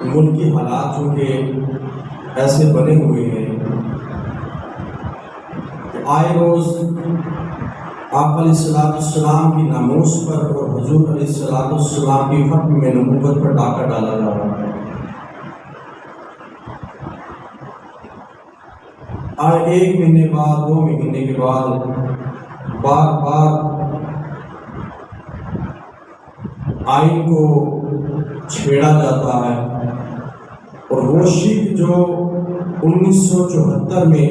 ملکی حالات چونکہ ایسے بنے ہوئے ہیں کہ آئے روز آپ علیہ السلام کی ناموس پر اور حضور علیہ السلام کی ختم میں نبوت پر ڈاکہ ڈالا جا رہا ہے۔ آئے ایک مہینے بعد 2 مہینے کے بعد بار بار آئین کو چھیڑا جاتا ہے، اور وہ شک جو 1974 میں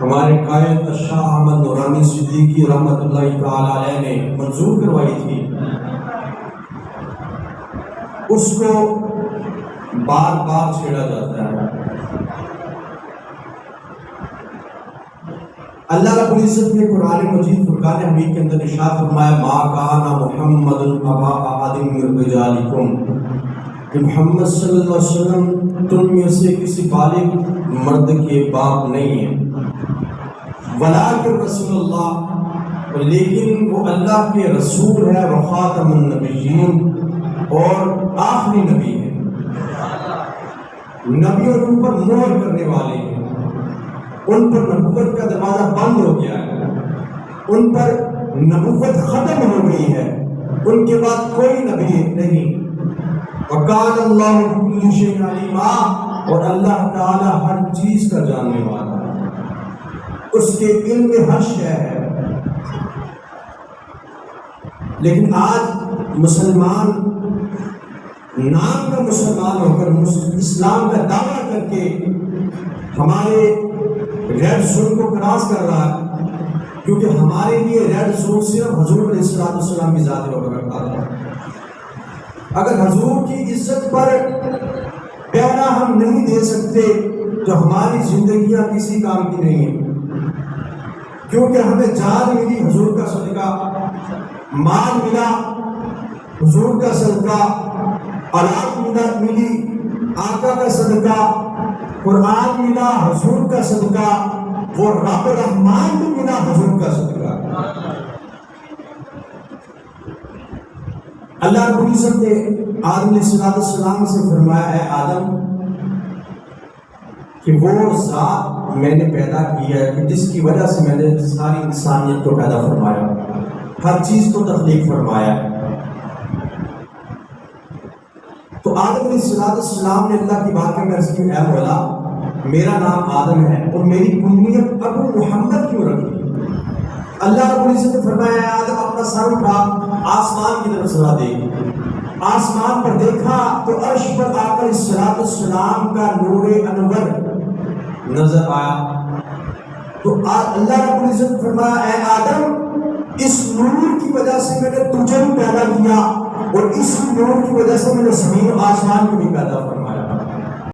ہمارے قائد شاہ احمد نورانی صدیقی رحمۃ اللہ تعالی علیہ نے منظور کروائی تھی، اس کو بار بار چھیڑا جاتا ہے۔ اللہ رب العزت نے قرآن مجید فرقان حمید کے اندر ارشاد فرمایا ما کان محمد ابا احد من رجالکم، کہ محمد صلی اللہ علیہ وسلم تم میں سے کسی بالغ مرد کے باپ نہیں ہے، ولکن رسول اللہ، لیکن وہ اللہ کے رسول ہے، وخاتم النبیین، اور آخری نبی ہے، نبیوں کے اوپر مہر کرنے والے ہیں، ان پر نبوت کا دروازہ بند ہو گیا ہے، ان پر نبوت ختم ہو گئی ہے، ان کے بعد کوئی نبی نہیں۔ وَقَالَ اللَّهُ بِكُلِّ شَيْءٍ عَلِيمًا، اور اللہ تعالی ہر چیز کا جاننے والا ہے، اس کے علم میں ہر شے ہے۔ لیکن آج مسلمان نام کا مسلمان ہو کر اسلام کا دعویٰ کر کے ہمارے ریڈ زون کو کراس کر رہا ہے، کیونکہ ہمارے لیے ریڈ زون صرف حضور علیہ السلام کی ذات و برکات ہے۔ اگر حضور کی عزت پر پہنا ہم نہیں دے سکتے تو ہماری زندگیاں کسی کام کی نہیں ہیں، کیونکہ ہمیں جان ملی حضور کا صدقہ، مال ملا حضور کا صدقہ، اولاد ملی آقا کا صدقہ، قرآن ملا حضور کا صدقہ، وہ رب رحمان بھی ملا حضور کا صدقہ۔ اللہ رب العزت نے آدم علیہ السلام سے فرمایا ہے آدم کہ وہ ذات میں نے پیدا کی ہے کہ جس کی وجہ سے میں نے ساری انسانیت کو پیدا فرمایا، ہر چیز کو تخلیق فرمایا۔ تو آدم علیہ السلام نے اللہ کی بات میں عرض کی، اے مولا میرا نام آدم ہے اور میری کنیت ابو محمد کیوں رکھی؟ اللہ رب العزت نے فرمایا اے آدم اپنا سر اٹھا آسمان کی طرف چلا دیکھ۔ آسمان پر دیکھا تو عرش پر آقا علیہ السلام کا نور انور نظر آیا۔ تو اللہ رب العزت نے فرمایا اے آدم اس نور کی وجہ سے میں نے تجھے بھی پیدا کیا، اور اس نور کی وجہ سے میں نے زمین و آسمان کو بھی پیدا فرمایا۔